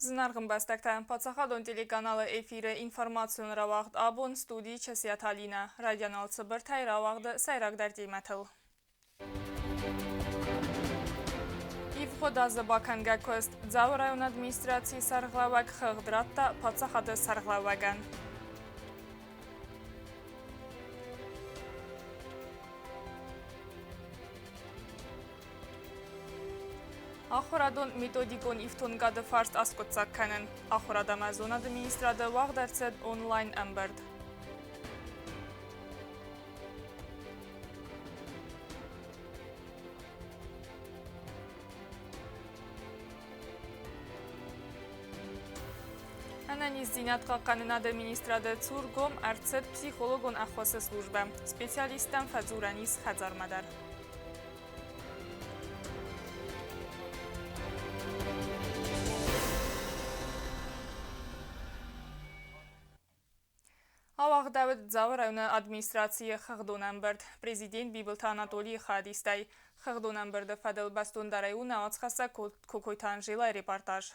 Զնարղն բաստակտային պացախադոն տելեկանալը էվիրը ինформացիոն ռավաղդ աբոն ստուդի չեսիաթալինա, ռադյանալցը բրթայ ռավաղդը սայրագդար դիմաթլ։ Իվխոդազը բականգակոստ ձավրայուն администрации սարղլավակ խղդրատտա պացախադը սարղլավագան։ Ախորադոն մետոդիկոն իվտոնգադը ֆարստ ասկոտսակ կանեն։ Ախորադամազոն администрада վաղդարցեդ օնլայն ամբերդ։ Անանիս զինատqa կանեն администрада ծուրգոմ արցեդ պսիխոլոգոն ախոսը սլուժբը։ Սպեցիալիստան ֆազուրանիս խազարմադար։ Ավաղդավդ ձավրայունը администрации խղդոնամբերդ, Президент Бибլթ Անատոլի խադիստայ, խղդոնամբերդը ֆադել բաստոն դարայունը ացխասա կոկոյթան ժիլայ ռեպարտաժ։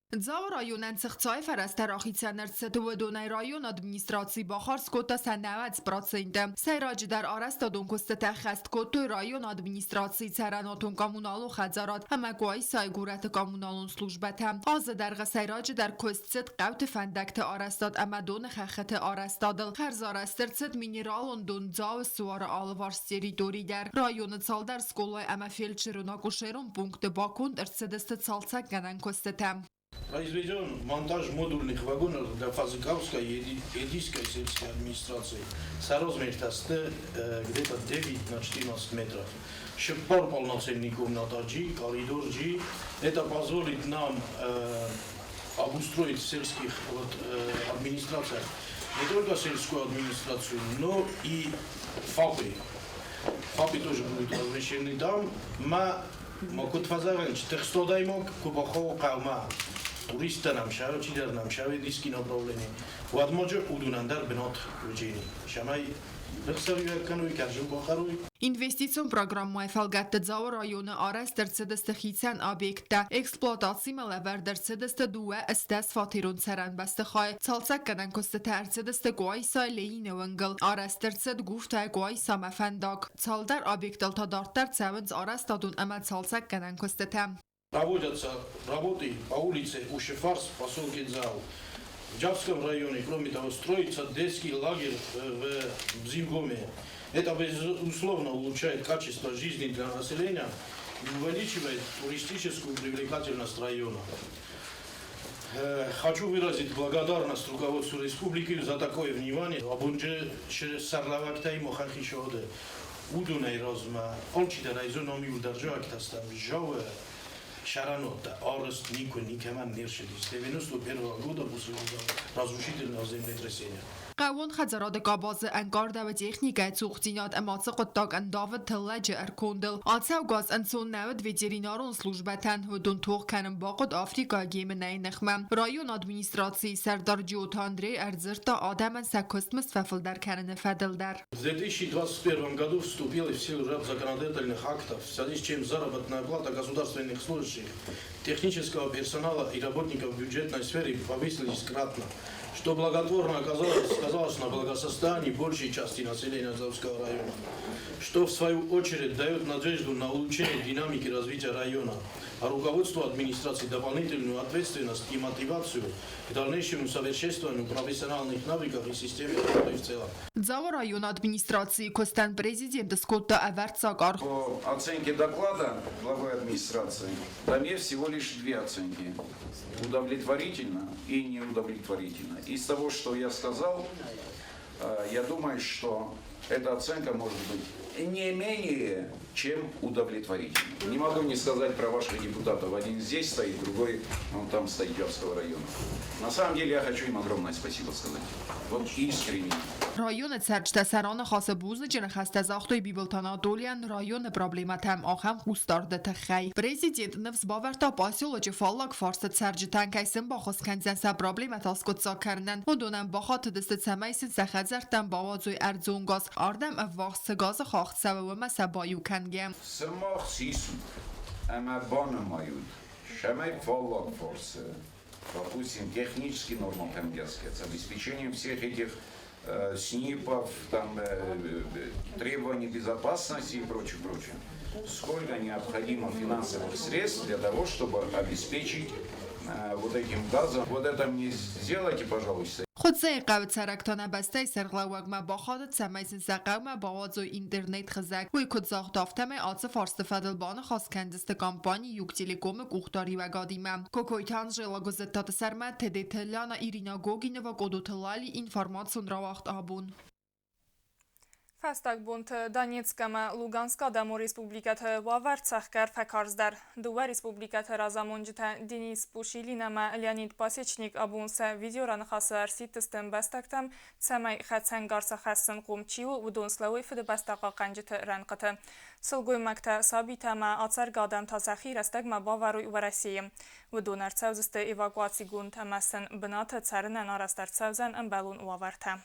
Ձավը ռայոնեն ծղծայ ֆարաստարախիցյաներ ծդուվդոնայ ռայոն ադմինիստրացի բախար սկոտա սանաված պրոցենտը։ Սայրաջի դար արաստադոն կոստը խաստ կոտոյ ռայոն ադմինիստրացի ծարանոտոն կամունալու խadzարատ համակوای սայգուրատը կամունալուն սլուժբաթը։ Ազը դարգա սայրաջի դար կոստցդ qavtë ֆանդակտը արաստատ ամադոնը խախտը արաստադլ։ Խարզարաստերցդ միներալոն դոն ձավը սուարը ալվարստերի դորի դար։ Ռայոնը ցալդար սկոլայ ամաֆելչերոնակուշերոն пункты Бакун эрцедесты цалцак ганан костета. Произведен монтаж модульных вагонов для Фазыковской и Эдийской сельской администрации со размером где-то 9 на 14 метров. Шипар полноценников на таджи, коридор G. Это позволит нам обустроить в сельских администрациях не только сельскую администрацию, но и ФАПы. ФАПы тоже будут размещены там. Могут фазаренч, техстодай мог, кубахов калма. Туристы нам шавы, чидер нам шавы, диски направления. Возможно, удунандар бенот учени. Шамай, рексавия кануи, кажу бахаруи. Investitsiyon programmaya fəlqətdə Cavur rayonu araz dərcədəstə xitsən obyektdə eksploatasi mələvər dərcədəstə duə əstəs fatirun sərən bəstə xay çalsaq qənən kostə tərcədəstə qoaysa leyin öngəl araz dərcəd guftə qoaysa məfəndak çaldar obyektəl tadartlar çəvənc araz tadun əməd çalsaq qənən kostə təm. Проводятся работы по улице Ушефарс, поселке Дзау. В Джавском районе, кроме того, строится детский лагерь в Зимгоме. Это, безусловно, улучшает качество жизни для населения и увеличивает туристическую привлекательность района. Хочу выразить благодарность руководству республики за такое внимание. Абунже Сарлавактай Моханхишоде. Удунай Розма, Олчида Райзономи Ударджоактастам, Жове. Шаранота, Арест, Нико, Никеман, Нершелис. 91 года после разрушительного землетрясения. Qawon xadzarad qabazı enkarda ve texnika çuxtinat ematsı qıttaq endavid tillacı erkondil. Atsav gaz enson navid veterinaron slujbeten ve dontoq kanın baqıd Afrika geminay nexmem. Rayon administrации Serdar Джиотандре Эрзерта Адамен Сакостмс Фафилдар канын Фадилдар. В 2021 году вступил в силу ряд законодательных актов, в связи с чем заработная плата государственных служащих, технического персонала и работников бюджетной сферы повысились кратно, что благотворно сказалось на благосостоянии большей части населения Завского района, что в свою очередь дает надежду на улучшение динамики развития района, а руководству администрации дополнительную ответственность и мотивацию к дальнейшему совершенствованию профессиональных навыков и системы работы в целом. Дзавр район администрации Костан президент Скотта Аверцагар. По оценке доклада главы администрации, там есть всего лишь две оценки. Удовлетворительно и неудовлетворительно. Из того, что я сказал, я думаю, что эта оценка может быть не менее, чем удовлетворительна. Не могу не сказать про ваших депутатов. Один здесь стоит, другой он там стоит, Джавского района. На самом деле я хочу им огромное спасибо сказать. Вот искренне. Rayona Çərçdəsəranı xası buzıcını xəstəzaxtoy Bibiltanadolian rayona problematəm axam xustardı təxəy. Prezident nvzbaverta pasioloji fallak farsı Çərçdən kaysin baxos kənzənsə problemat askotsa kərnən. O dönəm baxat dəstə çəməysin səxəzərtən bavazoy ərzongaz. Ardəm əvvaxsı qazı xaxt səbəvəmə səbayu kəngəm. Sırmaq sisun, əmə banı mayud. Шамай фоллок форс, допустим, технические нормы конгресса, с обеспечением всех этих СНИПов, там, требований безопасности и прочее. Сколько необходимо финансовых средств для того, чтобы обеспечить вот этим газом. Вот это мне сделайте, пожалуйста. خودسای قوت سرکتانه بسته سرقلوگ ما با خودت سمیزن سقوم با وازو اینترنت خزک وی کد زاخت دافتم آت فارست فدلبان خاص کندست کامپانی یوک تلکوم گوختاری و گادیمه کوکویتان جلا گزتات سرمت تده تلانا ایرینا گوگین و گودو تلالی اینفارماتسون را وقت آبون Festagbunt Donetskama Luganska Demo Respublikata Vavartsakar Fakarzdar Duva Respublikata Razamonjita Denis Pushilinama Leonid Pasechnik Abunsa videoran khasar sitestem bastaktam Samay Khatsangarsa Khassan Qumchiu Udonslawi Fide Bastaqa Qanjita Ranqata Silgoymakta Sabitama Atsar Gadam Tasakhir Astagma Bavaru wa России Udon Artsavziste evakuatsiy gunt Amasan Bnata Tsarna Narastartsavzan Ambalun Wavarta.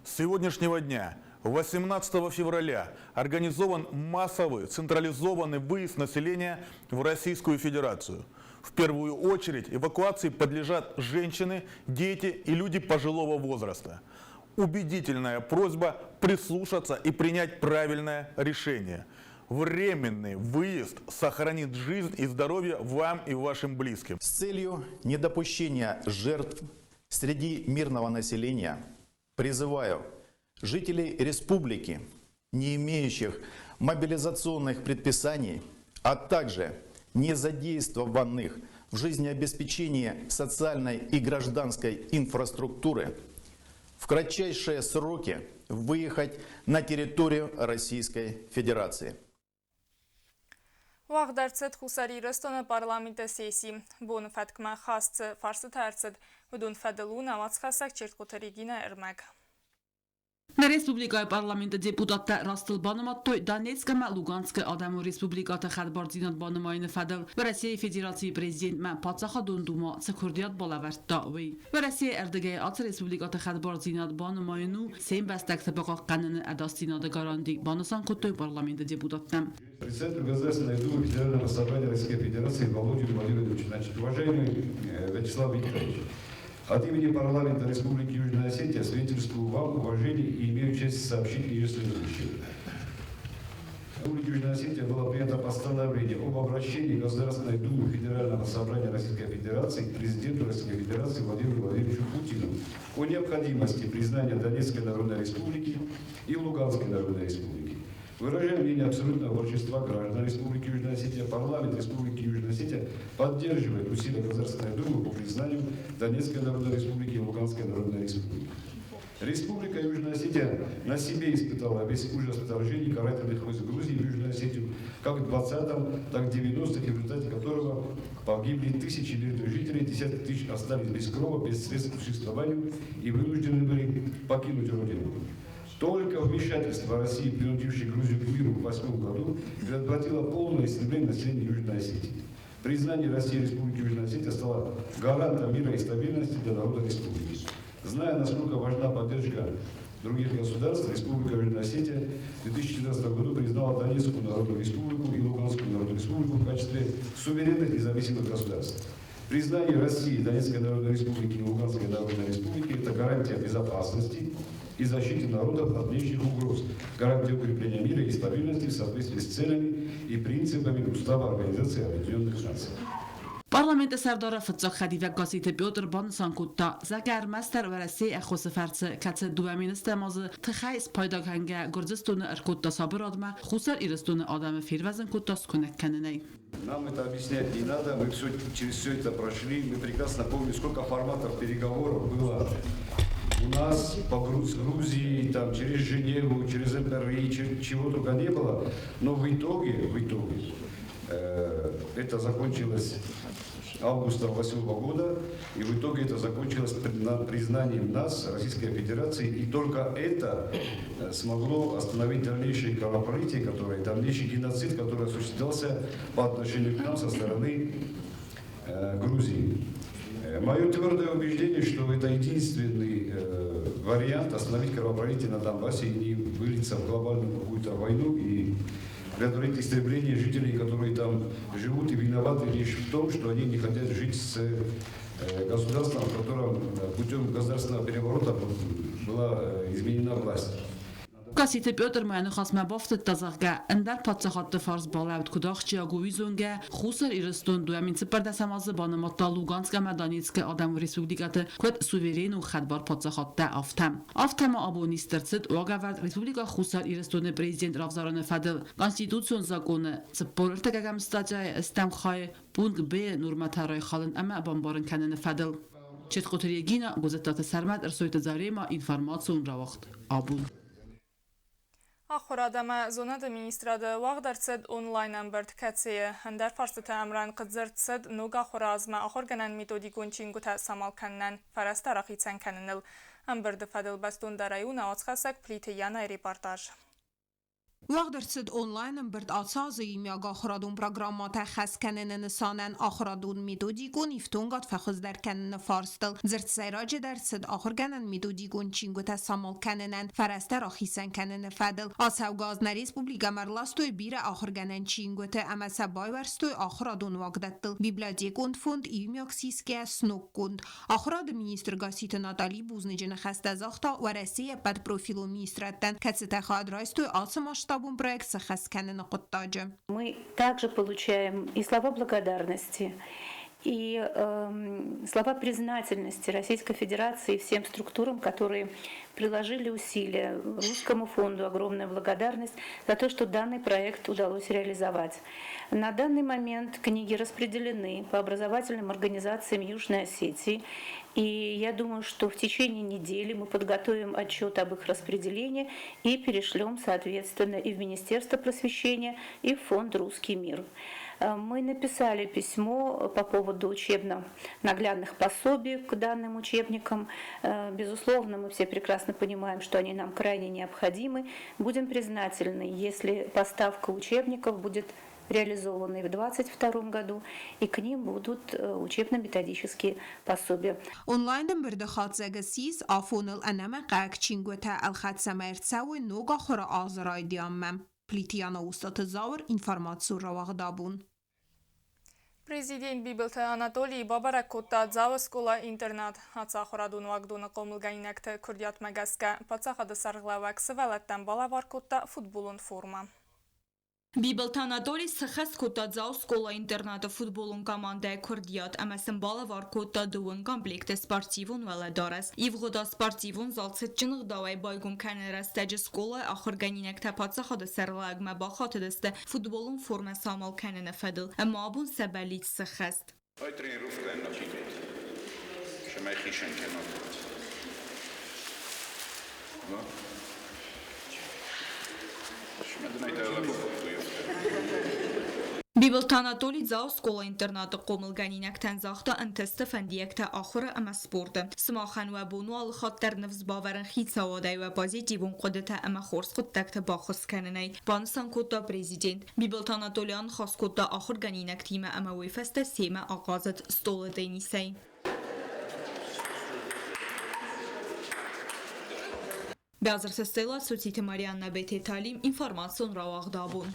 С сегодняшнего дня, 18 февраля, организован массовый централизованный выезд населения в Российскую Федерацию. В первую очередь эвакуации подлежат женщины, дети и люди пожилого возраста. Убедительная просьба прислушаться и принять правильное решение. Временный выезд сохранит жизнь и здоровье вам и вашим близким. С целью недопущения жертв среди мирного населения призываю жителей республики, не имеющих мобилизационных предписаний, а также не задействованных в жизнеобеспечении социальной и гражданской инфраструктуры, в кратчайшие сроки выехать на территорию Российской Федерации. Вағдарцет хусари рыстона парламенті сессии. Бұны фәткіма қасты фарсы тәрцет. Үдін фәділуна вацқасақ чертқотаригина әрмәк. На республикай парламенті депутатта Растыл Баныматтой Донецка ма Луганска Адаму республиката Хадбардзинат Банымайны Фадыл в России Федерации президент ма Пацаха Дундума Цакурдият Балаварта Уи. В России Эрдегай Ац республиката Хадбардзинат Банымайну Сейм Бастак Табаqa Qanını Adastinada Garandik Банысан Куттой парламенті депутаттам. Председатель Государственной Думы Федерального собрания Российской Федерации Володимир Владимирович. Уважаемый Вячеслав Викторович, от имени парламента Республики Южная Осетия свидетельствую вам уважение и имею честь сообщить ниже следующее. В Республике Южная Осетия было принято постановление об обращении Государственной Думы Федерального собрания Российской Федерации к президенту Российской Федерации Владимиру Владимировичу Путину о необходимости признания Донецкой Народной Республики и Луганской Народной Республики. Выражая мнение абсолютного большинства граждан Республики Южная Осетия, парламент Республики Южная Осетия поддерживает усилия Государственной Думы по признанию Донецкой Народной Республики и Луганской Народной Республики. Республика Южная Осетия на себе испытала весь ужас вторжений карательных войск Грузии в Южную Осетию, как в 20-м, так и в 90-х, в результате которого погибли тысячи мирных жителей, десятки тысяч остались без крова, без средств к существованию и вынуждены были покинуть родину. Только вмешательство России, принудившей Грузию к миру в 2008 году, предотвратило полное истребление населения Южной Осетии. Признание России Республики Южная Осетия стало гарантом мира и стабильности для народа республики. Зная, насколько важна поддержка других государств, Республика Южная Осетия в 2014 году признала Донецкую Народную Республику и Луганскую Народную Республику в качестве суверенных и независимых государств. Признание России, Донецкой Народной Республики и Луганской Народной Республики – это гарантия безопасности и защите народов от внешних угроз, гарантия укрепления мира и стабильности в соответствии с целями и принципами Устава Организации Объединенных Наций. Parlamenta serdara Fıtsak Xədivə qazeti Piotr Bansankotta Zəgər Məstər və Rəsi Əxosu Fərsi Kətsə Düvəmin İstəmazı Tıxəys Paydagəngə Gürcistonu Ərkotta Sabır adma Xusar İristonu Adamı Firvəzin Kotta Skunek Kənənəy. Нам это объяснять не надо, мы через все это прошли, мы прекрасно помним, сколько форматов переговоров было у нас по Грузии, там, через Женеву, через МРИ, чего только не было, но в итоге это закончилось августа 2008 года, и в итоге это закончилось признанием нас, Российской Федерации, и только это смогло остановить дальнейшие кровопролитие, дальнейший геноцид, который осуществлялся по отношению к нам со стороны Грузии. Мое твердое убеждение, что это единственный вариант остановить кровопролитие на Донбассе и не вылиться в глобальную какую-то войну и предотвратить истребление жителей, которые там живут, и виноваты лишь в том, что они не хотят жить с государством, в котором путем государственного переворота была изменена власть. Կասիթե Պյոտր Մայնուխասմա բավտը տազաղգա ընդար պատսախատը ֆարզ բալավտ կուդախ ճիագովի զոնգա խուսր իրստոն դույամին ծպարդասամազը բանամատա լուգանսկա մադանիցկա ադամ ռեսպուբլիկատը քոտ սուվերեն ու խադբար պատսախատը ավթամա աբոնիստերցդ ուագավարդ ռեսպուբլիկա խուսր իրստոնը պրեզիդենտ Ravzarane Fadel Կոնստիտուցիոն զակոնը ծպորը տակագամ ստաճայ ստամ խայ պունկ բե նորմաթարայ խալն ամա բամբարն կանենը Fadel Չետխոթերիեգինա գոզետատը սարմատ ըրսոյտը զարեմա ինֆորմացիոն ռավախտ աբուն Ախորադամը զոնադը մինիստրադը վաղդարցեդ օնլայն ամբերտ կացիը հնդար ֆարստը ամրան կձրցեդ նոգ ախորազմը ախորգանան միտոդիկոն չինգութա սամալքաննան ֆարաստարախիցան կաննել ամբերդը Fadel Baston դարայուն աղցխասակ պլիթեյանը ռեպորտաժ Վաղդրցդ օնլայն ըմբրտ ացազը իմյագ ախրադուն պրոգրամմատա խասկանենը նսանեն ախրադուն միտոդիկոն իվտունգատ ֆախոզդարկանենը ֆարստել ձրցայրաջը դարցդ ախորգանան միտոդիկոն չինգութա սամալքանենեն ֆարաստար ախիսան կանենը Fadel ասավգազնա ռեսպուբլիկա մարլաստոյ բիրը ախորգանան չինգութա ամասա բայվարստոյ ախրադուն վաղդատել բիբլիոտեկոն ֆոնդ իմյագ սիսկե սնոկկոнд ախրադը մինістр գասիտը Նատալի Բուզնիջնը խաստազախտա վարասիը պատ պրոֆիլու մինիստրատան կացետա խադրայստոյ ացմաշ проект Мы также получаем и слова благодарности, и слова признательности Российской Федерации и всем структурам, которые приложили усилия. Русскому фонду огромная благодарность за то, что данный проект удалось реализовать. На данный момент книги распределены по образовательным организациям Южной Осетии. И я думаю, что в течение недели мы подготовим отчет об их распределении и перешлем, соответственно, и в Министерство просвещения, и в фонд «Русский мир». Мы написали письмо по поводу учебно-наглядных пособий к данным учебникам. Безусловно, мы все прекрасно понимаем, что они нам крайне необходимы. Будем признательны, если поставка учебников будет реализованные в 2022 году, и к ним будут учебно-методические пособия. Онлайн бирдахатзагасис афонел анама какчингута алхатсамерцауи нога хора азрайдиаммам. Плитияна устаты завр информацию равагдабун. Президент Бибелте Анатолий Бабарак Котта Завоскола интернат Ацахорадун Вагдуна Комлганинакте Курдят Магаска Пацахада Сарглавак Савалаттан Балавар Котта футболун форма. Бибелт Анатолий сахас кота Завоскола интерната футболун команда Курдят Амасан Балавар Котта дуун комплекте спортивун веладарас. Ивгода спортивун залцетчинг давай байгум канерастаджи скола ахорганинакте Пацахада Сарглагма Бахатадасте футболун форма самал канена Fadel. Amma abun sebellit сахаст. Ой, тренировка начинает. Шамайхишен канал. Ну? Бибелт Анатолий Завоскола интерната Комлганинактан захта антеста фандиякта ахора ама спорта. Смахан و بونو الخاطر نفس باورن خیت سوادای و بازی دیوون قدرت اما خورس خود تکت باخص کننای. بانسان کوتا پرزیدنت بیبلت آناتولیان خاص کوتا آخر گنینک تیم اما ویفست سیما آغازت ستول دینیسی. Бязар сестела соците Марианна Бете Талим информацион равах дабун.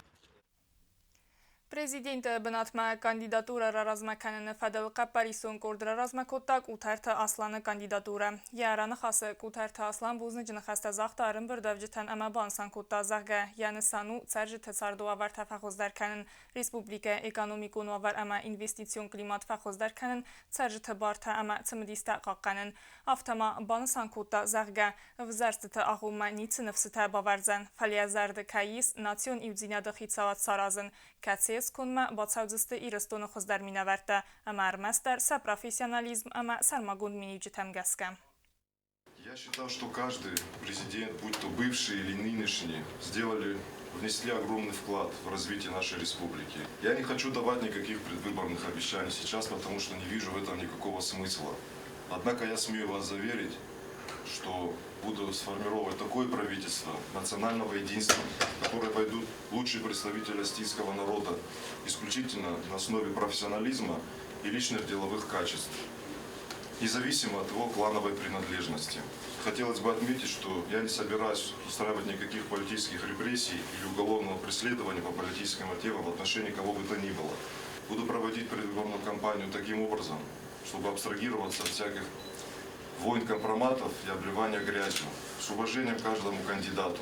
Президент Бенатма кандидатура размаканен Fadel Qaparison курдра размакоттак утарта асланы кандидатура. Яраны хасы утарта аслан бузныжны хаста захтарын бірдавжитан ама бансан кутта захга, яны сану царжы тесардуа вар тафахоздар канен Республика экономикун вар ама инвестицион климат фахоздар канен царжы тебарта ама цымдиста қаққанен. Автама бансан кутта захга взарстыта ахума ницынывсыта баварзан. Фалиязарды кайис национ ивзинады хитсават саразын. Кацес конма бацавзысты ирыстоны хоздар минаварта, ама армастар са профессионализм, ама сармагун минивджитам гаска. Я считал, что каждый президент, будь то бывший или нынешний, внесли огромный вклад в развитие нашей республики. Я не хочу давать никаких предвыборных обещаний сейчас, потому что не вижу в этом никакого смысла. Однако я смею вас заверить, что буду сформировать такое правительство национального единства, в которое войдут лучшие представители астийского народа, исключительно на основе профессионализма и личных деловых качеств. независимо от его клановой принадлежности. Хотелось бы отметить, что я не собираюсь устраивать никаких политических репрессий или уголовного преследования по политическим мотивам в отношении кого бы то ни было. Буду проводить предвыборную кампанию таким образом, чтобы абстрагироваться от всяких войн, компроматов и обливания грязью, с уважением к каждому кандидату.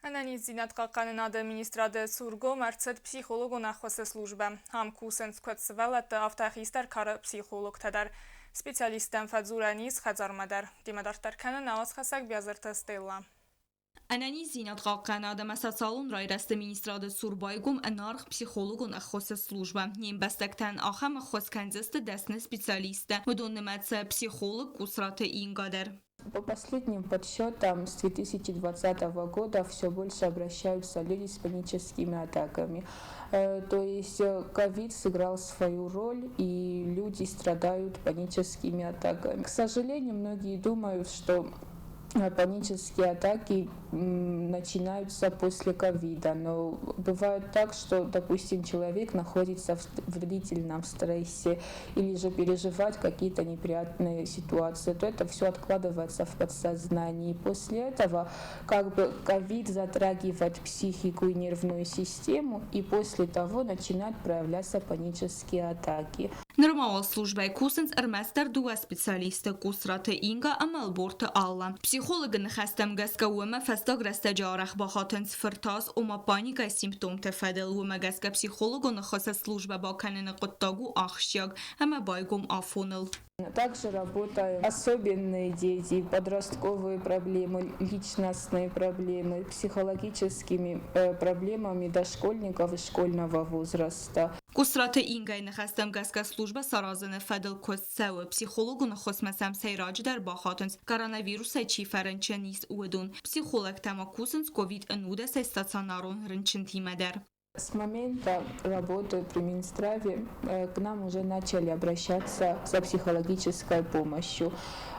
Ananiz Zinatqaqanın administradı Surgo Merced psixologu naxosa служба. Ham kusens kvetsvelet avtaxister kar psixolog tedar. Specialisten fadzuraniz xazarmadar. Dimedartarkanı navaz xasak biazırtı stella. Ananiz Zinatqaqan adamesatsalun rayrest administradı Surbaygum anarx psixologun naxosa служба. Ним бастактан ахам xoskanzist desne специалиста. Удоннемец психолог Кусрата Ингадер. По последним подсчетам, с 2020 года все больше обращаются люди с паническими атаками. То есть ковид сыграл свою роль, и люди страдают паническими атаками. К сожалению, многие думают, что панические атаки начинаются после ковида, но бывает так, что, допустим, человек находится в длительном стрессе или же переживает какие-то неприятные ситуации, то это все откладывается в подсознании. И после этого как бы ковид затрагивает психику и нервную систему, и после того начинают проявляться панические атаки. Normal службай кусенс арместер дуа специалиста Кусрата Инга амалборта Алла. Психологын хастам гаска ума фастаграста жарах бахатенс фертас ума паника симптом тефадел ума гаска психологон хаса служба баканен قطاگو ахшяг ама байгум афонел. Также работают особенные дети, подростковые проблемы, личностные проблемы, психологическими проблемами дошкольников и школьного возраста. Кусрата Ингай нахастам гаска служба саразен фадел косцау психологу нахосмасам сайраج дар бахатенс коронавируса чи ференченис уедун психолог тама кусенс ковид ануда сай стационарон ренчентимедер. С момента работы при Минздраве к нам уже начали обращаться за психологической помощью.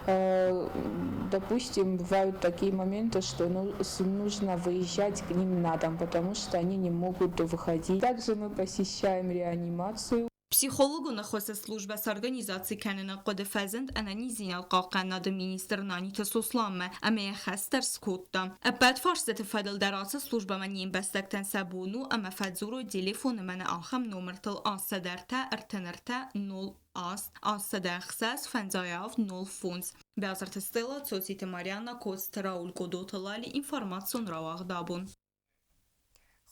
Допустим, бывают такие моменты, что нужно выезжать к ним на дом, потому что они не могут выходить. Также мы посещаем реанимацию. Психологу нахоса служба с организацией канена кодефезент Ananiz Zinatqaqan adı ministrnani tesoslanma ama xaster skotta. Abad farset fadel darasa служба маним бастактан sabunu ama fadzuru telefonu mana aham numertal asadarta ertenerta 0 as asadarxas fanzayav 0 funds. Beazart stella Sosite Mariana Kost Raul Kodotalali informacion rawaq dabun.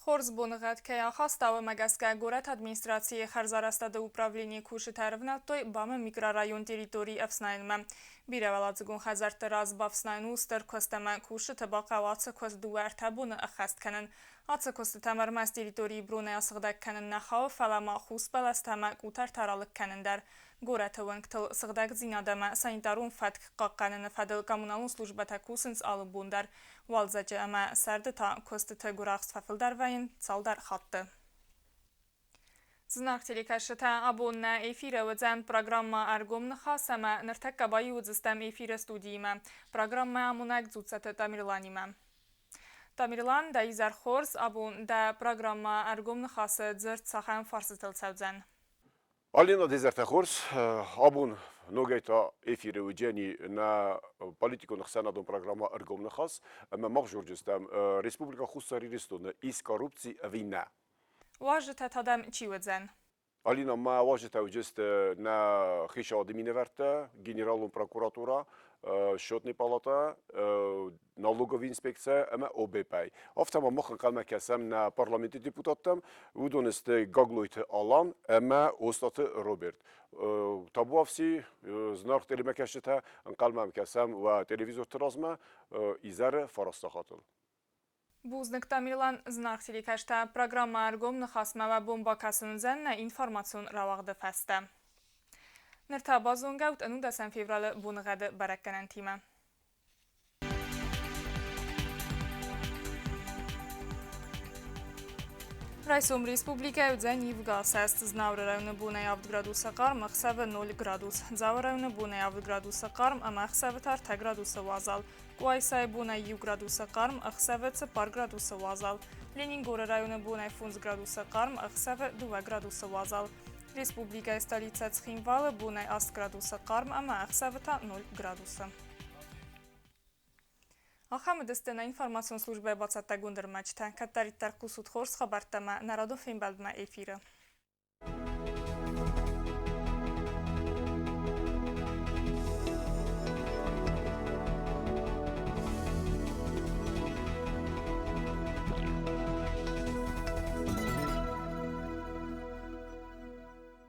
Хорз бонығат кая хастауы мәгәске город администрации харзарастады управление куши тәрвна той бамы микрорайон территории әфснайнма. Биреваладзыгун хазарты раз бафснайну устыр көстәмә куши табақа ватсы көз дуәр табуны әхаст кәнін. Атсы көсті тәмірмәс территории бруны асығдак кәнін нәхау фәлама хус бәләстәмә кутар таралық кәніндер. Город ванктыл сығдак зинадама санитарун фәтк қаққанын фәділ коммуналун службата кусынс алып бундар. Валзачы әмә сәрді та көсті тәгурақс фәфілдар вәйін салдар хатты. Знак телекашыта абонна эфирі өдзән программа аргомны хас әмә ніртәк кабайы өдзістәм эфирі студиима. Программа амунак зұтсаты Тамирланима. Тамирлан да изар хорс абон да программа аргомны хасы дзырт сахан фарсытыл сәудзән. Alina Dezertehors, abun nogajta efire uđeni na politiku nahsanadom programa Argom nahas, ama mahžurđistam Respublika Husariristu iz korupciji vina. Važete tadam čivedzen? Alina ma važete uđist na hisha admineverte, generalum prokuratura, Şotni palata, налоговая инспекция, ama OBP. Aftama mахın kalmak kesem na parlamenti deputatım, udoniste gaglojte alan, ama ostatı Robert. Tabu avsi znak telemekeşte, kalmam kesem ve televizyon terazma izare farastahatıl. Buznik Tamirlan znak telekaşta programma argomны xasma ve bomba kasınızən na informasyon ravaqdı fəstə. Nirta bazongaut anu da sen fevralı bunğadı barakkenen tima. Rajsom Respublika üdzən yivgal səst znavr rayonu bunay 6 gradusa qarm, xsəvə 0 gradus. Zav rayonu bunay 6 gradusa qarm, ama xsəvə tar 10 gradusa vazal. Quaysay bunay 1 gradusa qarm, xsəvə 4 gradusa vazal. Leningor rayonu bunay 10 gradusa qarm, xsəvə 2 gradusa vazal. Республика столица Цхинвала бунай 10 градуса карм, ама ахсавата 0 градуса. Ахамедестена информацион служба бацата гундер мачта, катариттар кусут хорс хабартама, народов им балдма эфира.